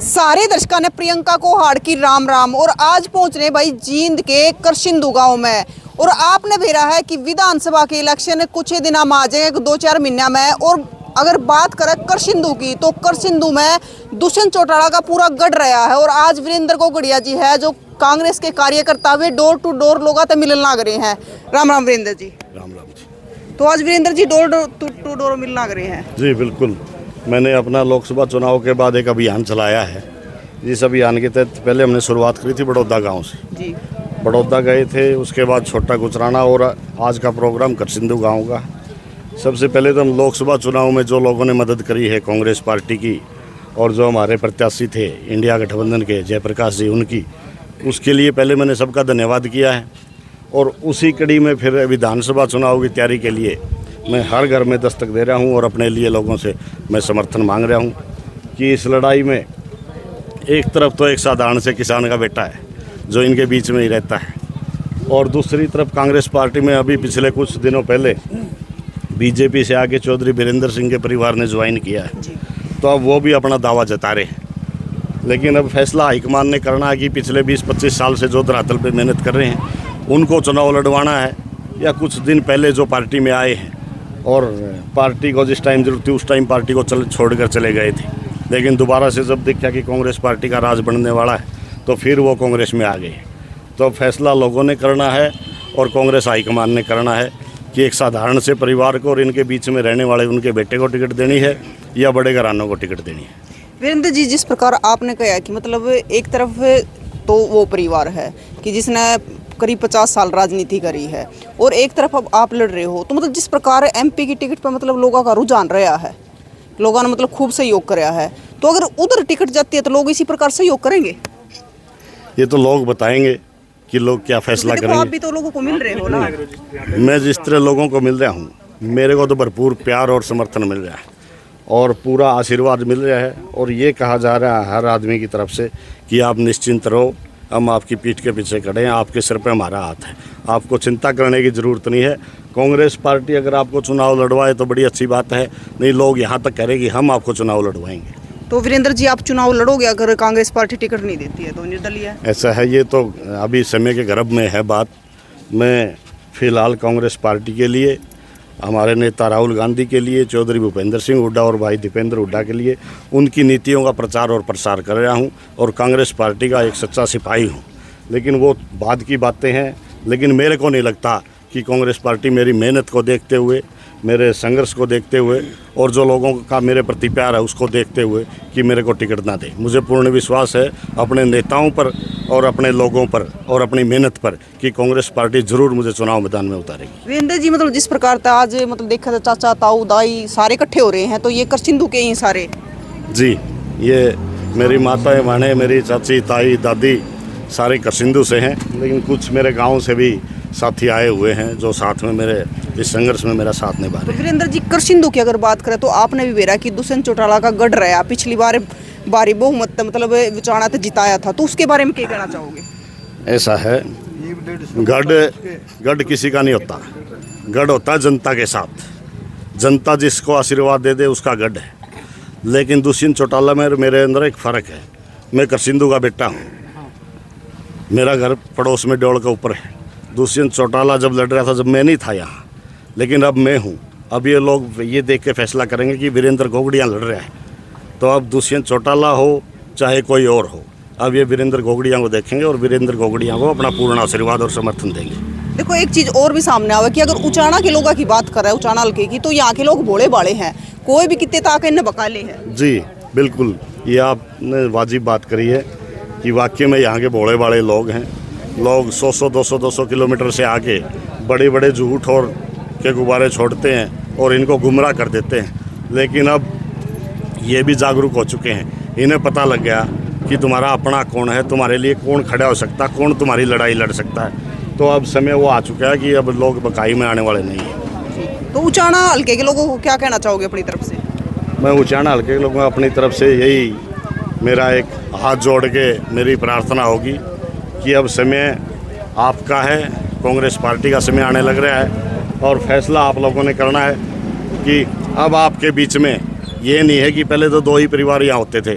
सारे दर्शकों ने प्रियंका को हाड़ की राम राम। और आज पहुंच रहे भाई जींद के करसिंदू गांव में। और आपने भेजा है कि विधानसभा के इलेक्शन कुछ ही दिन में आ जाएंगे, 2-4 महीने में। और अगर बात करें करसिंदू की, तो करसिंदू में दुष्यंत चौटाला का पूरा गढ़ रहा है। और आज वीरेंद्र गोगड़िया जी है जो कांग्रेस के कार्यकर्ता हुए डोर टू डोर लोगों से मिलने लग रहे हैं। राम राम वीरेंद्र जी। राम राम जी। तो आज Virendra ji door to door मिलने लग रहे हैं। जी बिल्कुल। मैंने अपना लोकसभा चुनाव के बाद एक अभियान चलाया है। जिस अभियान के तहत पहले हमने शुरुआत करी थी बड़ौदा गांव से। जी। बड़ौदा गए थे, उसके बाद छोटा गुजराना और आज का प्रोग्राम करसिंदू गांव का। सबसे पहले तो हम लोकसभा चुनाव में जो लोगों ने मदद करी है कांग्रेस पार्टी की, और जो हमारे प्रत्याशी थे इंडिया गठबंधन के जयप्रकाश जी, उनकी, उसके लिए पहले मैंने सबका धन्यवाद किया है। और उसी कड़ी में फिर विधानसभा चुनाव की तैयारी के लिए मैं हर घर में दस्तक दे रहा हूं और अपने लिए लोगों से मैं समर्थन मांग रहा हूं कि इस लड़ाई में एक तरफ तो एक साधारण से किसान का बेटा है जो इनके बीच में ही रहता है, और दूसरी तरफ कांग्रेस पार्टी में अभी पिछले कुछ दिनों पहले बीजेपी से आके चौधरी वीरेंद्र सिंह के परिवार ने ज्वाइन किया है। तो अब वो भी अपना दावा जता रहे हैं। लेकिन अब फैसला हाईकमान ने करना है कि पिछले 20-25 साल से जो धरातल पे मेहनत कर रहे हैं उनको चुनाव लड़वाना है, या कुछ दिन पहले जो पार्टी में आए हैं और पार्टी को जिस टाइम जरूरत थी उस टाइम पार्टी को छोड़कर चले गए थे, लेकिन दोबारा से जब देखा कि कांग्रेस पार्टी का राज बनने वाला है तो फिर वो कांग्रेस में आ गए। तो फैसला लोगों ने करना है और कांग्रेस हाईकमान ने करना है कि एक साधारण से परिवार को और इनके बीच में रहने वाले उनके बेटे को टिकट देनी है या बड़े घरानों को टिकट देनी है। वीरेंद्र जी, जिस प्रकार आपने कहा कि मतलब एक तरफ तो वो परिवार है कि जिसने करीब 50 साल राजनीति करी है, और एक तरफ अब आप लड़ रहे हो, तो मतलब जिस प्रकार एमपी की टिकट पर मतलब लोगों का रुझान रहा है, लोगों ने मतलब खूब सहयोग कराया है, तो अगर उधर टिकट जाती है तो लोग इसी प्रकार सहयोग करेंगे? ये तो लोग बताएंगे कि लोग क्या फैसला करेंगे। आप भी तो लोगों को मिल रहे हो ना। मैं जिस तरह लोगों को मिल रहा हूँ, मेरे को तो भरपूर प्यार और समर्थन मिल रहा है और पूरा आशीर्वाद मिल रहा है। और ये कहा जा रहा है हर आदमी की तरफ से कि आप निश्चिंत रहो, हम आपकी पीठ के पीछे खड़े हैं, आपके सिर पे हमारा हाथ है, आपको चिंता करने की ज़रूरत नहीं है। कांग्रेस पार्टी अगर आपको चुनाव लड़वाए तो बड़ी अच्छी बात है, नहीं लोग यहाँ तक कह रहे कि हम आपको चुनाव लड़वाएंगे। तो वीरेंद्र जी, आप चुनाव लड़ोगे अगर कांग्रेस पार्टी टिकट नहीं देती है तो? निर्दलीय है ऐसा है, ये तो अभी समय के गर्भ में है बात। मैं फिलहाल कांग्रेस पार्टी के लिए, हमारे नेता राहुल गांधी के लिए, चौधरी भूपेंद्र सिंह हुड्डा और भाई दीपेंद्र हुड्डा के लिए उनकी नीतियों का प्रचार और प्रसार कर रहा हूं और कांग्रेस पार्टी का एक सच्चा सिपाही हूं। लेकिन वो बाद की बातें हैं। लेकिन मेरे को नहीं लगता कि कांग्रेस पार्टी मेरी मेहनत को देखते हुए, मेरे संघर्ष को देखते हुए और जो लोगों का मेरे प्रति प्यार है उसको देखते हुए कि मेरे को टिकट ना दे। मुझे पूर्ण विश्वास है अपने नेताओं पर और अपने लोगों पर और अपनी मेहनत पर कि कांग्रेस पार्टी जरूर मुझे चुनाव मैदान में उतारेगी। वीरेंद्र जी, मतलब जिस प्रकार था आज मतलब देखा था, चाचा ताऊ दाई सारे इकट्ठे हो रहे हैं, तो ये करसिंदू के ही सारे? जी, ये मेरी माताएं माने, मेरी चाची ताई दादी सारे करसिंदू से हैं, लेकिन कुछ मेरे गाँव से भी साथी आए हुए हैं जो साथ में मेरे इस संघर्ष में मेरा साथ निभा रहे हैं। वीरेंद्र जी, करसिंदू की अगर बात करें तो आपने भी बेरा कि दुष्यंत चौटाला का गढ़ रहा, पिछली बार बारी बहुमत मतलब विचारणा तो जिताया था, तो उसके बारे में क्या कहना चाहोगे? ऐसा है, गढ़ किसी का नहीं होता, गढ़ होता है जनता के साथ। जनता जिसको आशीर्वाद दे दे उसका गढ़ है। लेकिन दुष्यंत चौटाला में मेरे अंदर एक फ़र्क है। मैं करसिंदू का बेटा हूँ, मेरा घर पड़ोस में डोल के ऊपर है। दुष्यंत चौटाला जब लड़ रहा था, जब मैं नहीं था यहाँ, लेकिन अब मैं हूँ। अब ये लोग ये देख के फैसला करेंगे कि वीरेंद्र गोगड़िया लड़ रहा है, तो अब दुष्यंत चौटाला हो चाहे कोई और हो, अब ये वीरेंद्र गोगड़िया को देखेंगे और वीरेंद्र गोगड़िया को अपना पूर्ण आशीर्वाद और समर्थन देंगे। देखो, एक चीज़ और भी सामने आवे कि अगर उचाना के लोगों की बात कर रहे हैं, उचाना हल्के की, तो यहाँ के लोग भोले भाले हैं, कोई भी कितने ताकत इन्हें बकाले हैं। जी बिल्कुल, ये आपने वाजिब बात करी है कि वाकई में यहाँ के भोले भाले लोग हैं। लोग 100-200 किलोमीटर से आके बड़े बड़े झूठ और के गुब्बारे छोड़ते हैं और इनको गुमराह कर देते हैं। लेकिन अब ये भी जागरूक हो चुके हैं, इन्हें पता लग गया कि तुम्हारा अपना कौन है, तुम्हारे लिए कौन खड़ा हो सकता है, कौन तुम्हारी लड़ाई लड़ सकता है। तो अब समय वो आ चुका है कि अब लोग बकाई में आने वाले नहीं हैं। तो उचाना हल्के के लोगों को क्या कहना चाहोगे अपनी तरफ से? मैं उचाना हल्के के लोगों को अपनी तरफ से यही मेरा एक हाथ जोड़ के मेरी प्रार्थना होगी कि अब समय आपका है, कांग्रेस पार्टी का समय आने लग रहा है और फैसला आप लोगों ने करना है कि अब आपके बीच में ये नहीं है कि पहले तो दो ही परिवार यहाँ होते थे,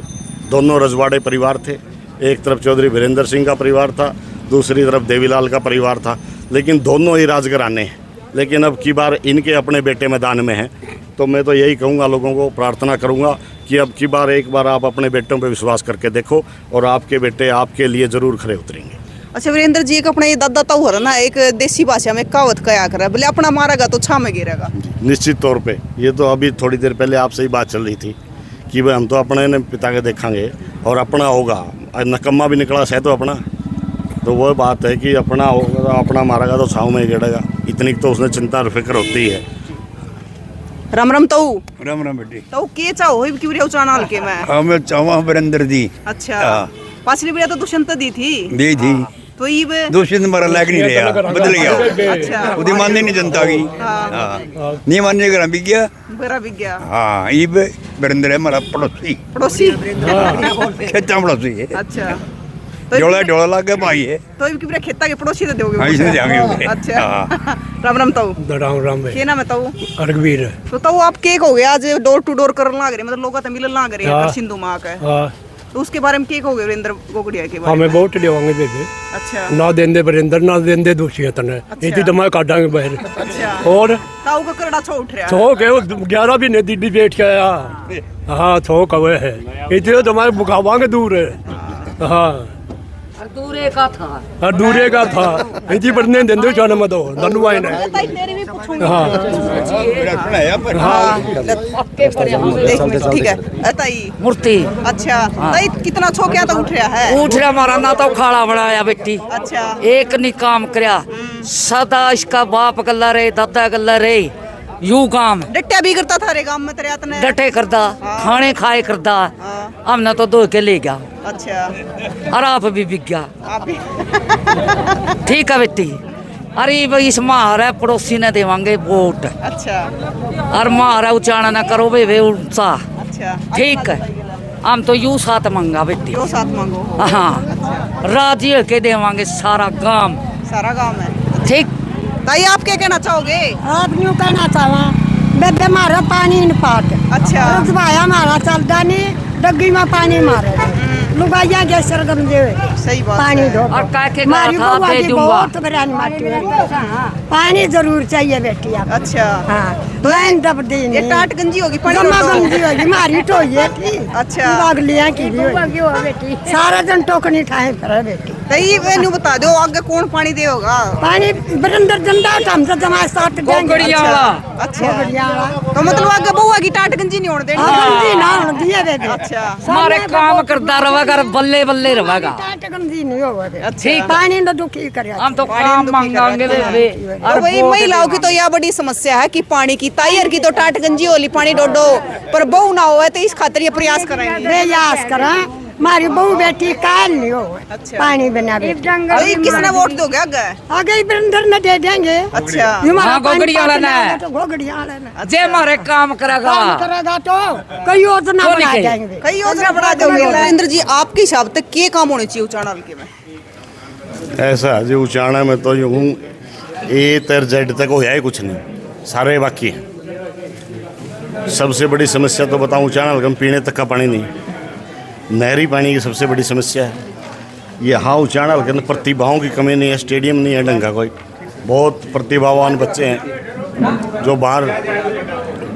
दोनों रजवाड़े परिवार थे। एक तरफ चौधरी वीरेंद्र सिंह का परिवार था, दूसरी तरफ देवीलाल का परिवार था, लेकिन दोनों ही राजघराने हैं। लेकिन अब की बार इनके अपने बेटे मैदान में हैं, तो मैं तो यही कहूँगा, लोगों को प्रार्थना करूँगा कि अब की बार एक बार आप अपने बेटों पे विश्वास करके देखो और आपके बेटे आपके लिए ज़रूर खड़े उतरेंगे। अच्छा वीरेंद्र जी, एक अपने दादा ताऊ हो रहा ना, एक देसी भाषा में कहावत कया करे, बोले अपना मारेगा तो छा में गिरेगा। निश्चित तौर पे ये तो अभी थोड़ी देर पहले आपसे ही बात चल रही थी कि भाई हम तो अपने ने पिता के देखेंगे और अपना होगा, नकम्मा भी निकला सह तो अपना, तो वो बात है कि अपना होगा तो अपना मारेगा तो छाँव में ही गिरेगा, इतनी तो उसने चिंता और फिक्र होती है। राम राम ताऊ। राम राम बेटी। ताऊ के चाहो ही क्यों रे उचाना हल्के में? हाँ मैं चाहवा वीरेंद्र दी। अच्छा, पाछली बढ़िया तो दुष्यंत दी थी तो ये दूषित हमारा लायक नहीं रहा, बदल गया। अच्छा, उदी मानने नहीं जनता की। हाँ नहीं मानने का बिक गया। बड़ा बिक गया। हाँ ये वीरेंद्र है हमारा पड़ोसी खेता पड़ोसी है। अच्छा, डोला लग गया भाई है, तो ये किबरे खेता के पड़ोसी तो दोगे? हाँ इसने जाएंगे। अच्छा, राम राम ताऊ। राम भाई। के नाम है ताऊ? रघुवीर। तो ताऊ आप के हो गया आज डोर टू डोर करने लग रहे, मतलब लोग तो मिलने लग रहे हैं सिंधु माँ का, हाँ तो उसके बारे में के हो गए वीरेंद्र गोगड़िया के बारे हमें में? वोट देवांगे बेबे। अच्छा, ना देंदे वरिंदर ना देंदे दूषित ने इतनी तो मैं काटांगे बाहर। अच्छा, और ताऊ का करड़ा छो उठ रहा है। थोक है 11 भी नहीं दीदी बैठ के आया। हाँ थोक हुए है इतने तो मैं बुखावांगे दूर है। हाँ दूरे का था और दूरे का था इतनी बढ़ने देंदे जाने मत दो धनुआई ने। ताई तेरी भी पूछूंगी। हाँ हाँ, एक मिनट, ठीक है ताई। मूर्ति अच्छा ताई, कितना छो क्या तो उठ रहा है? उठ रहा मारा ना तो खाड़ा बनाया बेटी, अच्छा, एक नहीं काम करया, सदा इसका बाप गल्ला रहे दादा गल्ला रहे, यू काम डट्टा भी करता था रे गांव में तेरे आतने। डटे करदा, खाने खाए करदा, हाँ, हमने तो दो के ले गया अच्छा, और आप भी बिक गया। आप भी ठीक है बेटी, अरे भाई इस मारा पड़ोसी ने देवांगे वोट, अच्छा और मारा उचाना ना करो वे उनसा, अच्छा, ठीक है हम तो यू साथ मंगा बेटी। जो साथ मांगो। हाँ राजी के देवांगे सारा गांव, सारा गांव में। ठीक। ताई आप क्या कहना चाहोगे? आप यूँ कहना चाहवा बेबे मारा पानी इन पाट। अच्छा, रुकवाया मारा चलता नहीं, डग्गी में पानी मारे लुगाइया के सरगम दे सही बात पानी है। दो। और कह के मारी कहा था बुआ दे की दूंगा। बहुत बरान माटी पानी जरूर चाहिए बेटी आप। अच्छा, हाँ लाइन दब दी ये टाट गंजी होगी पानी गम्मा रोटो। गंजी होगी मारी टोइए थी। अच्छा। बागलियां की भी होगी। सारा दिन टोकनी ठाए फिर बेटी। ताई मैंने बता दो आगे कौन पानी दे होगा? पानी बरंदर जंदा हम से जमा साथ गोगड़िया वाला। अच्छा, गोगड़िया वाला। तो मतलब आगे बुआ की टाट गंजी नहीं होने देनी। गंजी ना होने दिए बेबे। अच्छा, मारे काम करता रहेगा, बल्ले बल्ले रहेगा। टाट गंजी नहीं होगा बेबे। अच्छा, पानी तो दुखी करे। हम तो काम मांगांगे वे तो वही महिलाओं की तो यह बड़ी समस्या है कि पानी की, तायर की तो टाट गंजी होली पानी डोडो, पर बहू ना हो तो इस खातिर ये प्रयास करेंगे। प्रयास करा मारी बहू बेटी काल नहीं हो अच्छा। पानी बना बेटी। तो ये किसने वोट दोगे आगे? आगे बरंदर में दे देंगे। अच्छा, हाँ, गोगड़िया वाला ना। तो गोगड़िया वाला ना। जे मारे काम करेगा। काम करेगा तो कई योजना बोल बना के। देंगे। कई योजना बना दोगे। नरेंद्र जी आपके हिसाब से क्या काम होने चाहिए उचाना हल्के में? ऐसा जो उचाना में तो यूँ हूँ ए तर जेड तक हो है कुछ नहीं, सारे बाकी हैं। सबसे बड़ी समस्या तो बताऊँ उचाना हल्का में पीने तक का पानी नहीं, नहरी पानी की सबसे बड़ी समस्या है। यहाँ उचाना हल्के में प्रतिभाओं की कमी नहीं है, स्टेडियम नहीं है ढंग का कोई, बहुत प्रतिभावान बच्चे हैं जो बाहर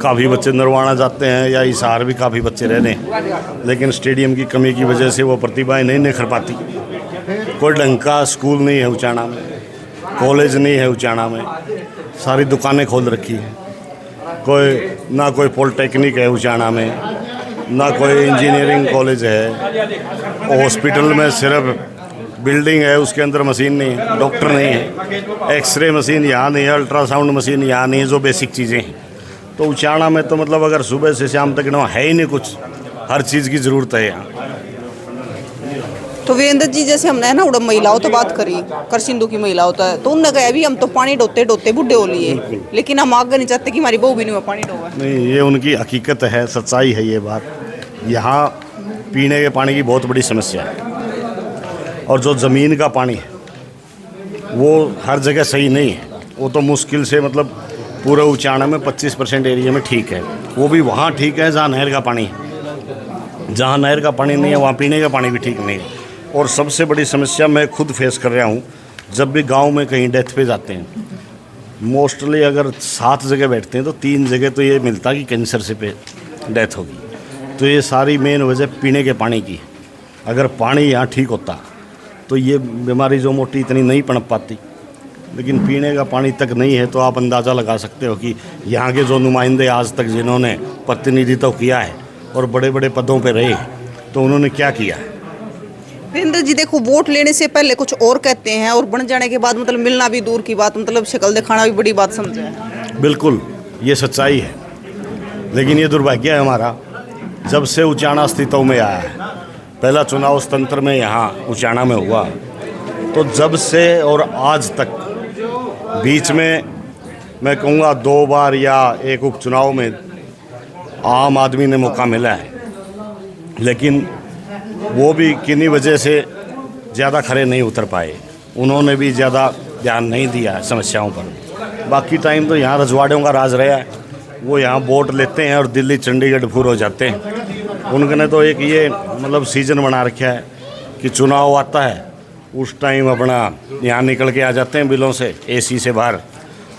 काफ़ी बच्चे नरवाना जाते हैं या हिसार भी काफ़ी बच्चे रह रहे हैं, लेकिन स्टेडियम की कमी की वजह से वो प्रतिभाएं नहीं निखर पाती। कोई ढंग का स्कूल नहीं है उचाना में, कॉलेज नहीं है उचाना में, सारी दुकानें खोल रखी हैं, कोई पॉलिटेक्निक है उचाना में, ना कोई इंजीनियरिंग कॉलेज है, हॉस्पिटल में सिर्फ बिल्डिंग है उसके अंदर मशीन नहीं है, डॉक्टर नहीं है, एक्सरे मशीन यहाँ नहीं है, अल्ट्रासाउंड मशीन यहाँ नहीं है, जो बेसिक चीज़ें हैं। तो उचाना में तो मतलब अगर सुबह से शाम तक ना है ही नहीं कुछ, हर चीज़ की ज़रूरत है यहाँ। तो वीरेंद्र जी जैसे हमने है ना उड़म महिलाओं तो बात करी, कर सिंधु की महिला होता है, तो उनने कहा भी हम तो पानी डोते डोते बुढ़े हो लिए, लेकिन हम आगे नहीं चाहते कि हमारी बहू भी नहीं पानी डोवे। नहीं, ये उनकी हकीकत है, सच्चाई है ये बात। यहाँ पीने के पानी की बहुत बड़ी समस्या है और जो ज़मीन का पानी है वो हर जगह सही नहीं है। वो तो मुश्किल से मतलब पूरे उचाना में 25% एरिया में ठीक है। वो भी वहाँ ठीक है जहाँ नहर का पानी है। जहाँ नहर का पानी नहीं है वहाँ पीने का पानी भी ठीक नहीं है। और सबसे बड़ी समस्या मैं खुद फेस कर रहा हूँ, जब भी गांव में कहीं डेथ पे जाते हैं, मोस्टली अगर 7 जगह बैठते हैं तो 3 जगह तो ये मिलता कि कैंसर से पे डेथ होगी। तो ये सारी मेन वजह पीने के पानी की। अगर पानी यहाँ ठीक होता तो ये बीमारी जो मोटी इतनी नहीं पनप पाती, लेकिन पीने का पानी तक नहीं है। तो आप अंदाज़ा लगा सकते हो कि यहाँ के जो नुमाइंदे आज तक जिन्होंने प्रतिनिधित्व किया है और बड़े बड़े पदों पर रहे तो उन्होंने क्या किया है। वीरेंद्र जी देखो, वोट लेने से पहले कुछ और कहते हैं और बन जाने के बाद मतलब मिलना भी दूर की बात, मतलब शक्ल दिखाना भी बड़ी बात समझा है। बिल्कुल ये सच्चाई है, लेकिन ये दुर्भाग्य है हमारा। जब से उचाना अस्तित्व में आया है, पहला चुनाव उस तंत्र में यहाँ उचाना में हुआ, तो जब से और आज तक बीच में मैं कहूँगा 2 बार या एक उपचुनाव में आम आदमी ने मौका मिला है, लेकिन वो भी किन्हीं वजह से ज़्यादा खरे नहीं उतर पाए। उन्होंने भी ज़्यादा ध्यान नहीं दिया है समस्याओं पर। बाकी टाइम तो यहाँ रजवाड़ों का राज रहा है, वो यहाँ वोट लेते हैं और दिल्ली चंडीगढ़ फूर हो जाते हैं। उनने तो एक ये मतलब सीजन बना रखा है कि चुनाव आता है उस टाइम अपना यहाँ निकल के आ जाते हैं बिलों से, एसी से बाहर,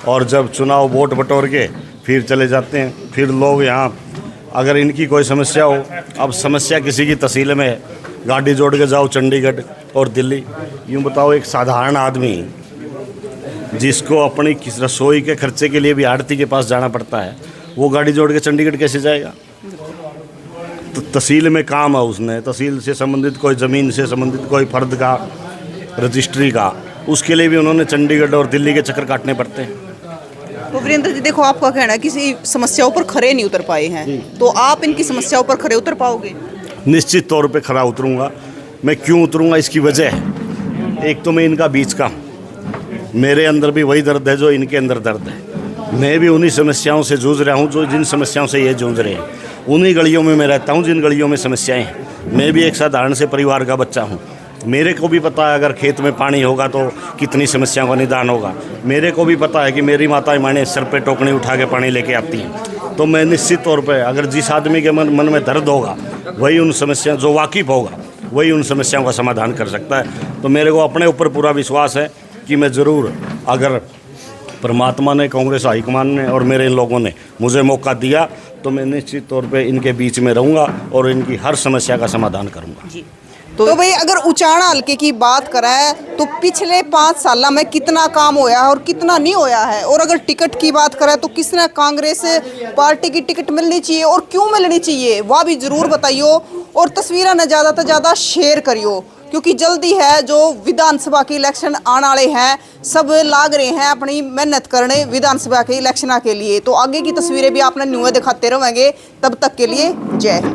और जब चुनाव वोट बटोर के फिर चले जाते हैं। फिर लोग यहाँ अगर इनकी कोई समस्या हो, अब समस्या किसी की तहसील में है, गाड़ी जोड़ के जाओ चंडीगढ़ और दिल्ली। यूँ बताओ एक साधारण आदमी जिसको अपनी रसोई के खर्चे के लिए भी आड़ती के पास जाना पड़ता है, वो गाड़ी जोड़ के चंडीगढ़ कैसे जाएगा। तो तहसील में काम है, उसने तहसील से संबंधित कोई ज़मीन से संबंधित कोई फर्द का रजिस्ट्री का, उसके लिए भी उन्होंने चंडीगढ़ और दिल्ली के चक्कर काटने पड़ते हैं। तो वीरेंद्र जी देखो, आपका कहना है किसी समस्याओं पर खरे नहीं उतर पाए हैं, तो आप इनकी समस्याओं पर खरे उतर पाओगे? निश्चित तौर पे खरा उतरूँगा। मैं क्यों उतरूँगा, इसकी वजह है, एक तो मैं इनका बीच का, मेरे अंदर भी वही दर्द है जो इनके अंदर दर्द है। मैं भी उन्हीं समस्याओं से जूझ रहा हूँ जो जिन समस्याओं से ये जूझ रहे हैं। उन्हीं गलियों में मैं रहता हूँ जिन गलियों में समस्याएं हैं। मैं भी एक साधारण से परिवार का बच्चा हूँ। मेरे को भी पता है अगर खेत में पानी होगा तो कितनी समस्याओं का निदान होगा। मेरे को भी पता है कि मेरी माताएं माने सर पे टोकनी उठा के पानी लेके आती हैं। तो मैं निश्चित तौर पे अगर जिस आदमी के मन में दर्द होगा वही उन समस्याओं, जो वाकिफ़ होगा वही उन समस्याओं का समाधान कर सकता है। तो मेरे को अपने ऊपर पूरा विश्वास है कि मैं ज़रूर, अगर परमात्मा ने, कांग्रेस हाईकमान ने और मेरे इन लोगों ने मुझे मौका दिया तो मैं निश्चित तौर पे इनके बीच में रहूँगा और इनकी हर समस्या का समाधान करूँगा। जी तो भाई अगर उचाना हल्के की बात करें तो पिछले 5 साल में कितना काम होया है और कितना नहीं होया है, और अगर टिकट की बात करें तो किसने कांग्रेस पार्टी की टिकट मिलनी चाहिए और क्यों मिलनी चाहिए वह भी ज़रूर बताइयो। और तस्वीरें न ज़्यादा से ज़्यादा शेयर करियो, क्योंकि जल्दी है जो विधानसभा के इलेक्शन आने वाले हैं, सब लाग रहे हैं अपनी मेहनत करने विधानसभा के इलेक्शन के लिए। तो आगे की तस्वीरें भी आपने न्यूज़ दिखाते रहेंगे। तब तक के लिए जय हिंद।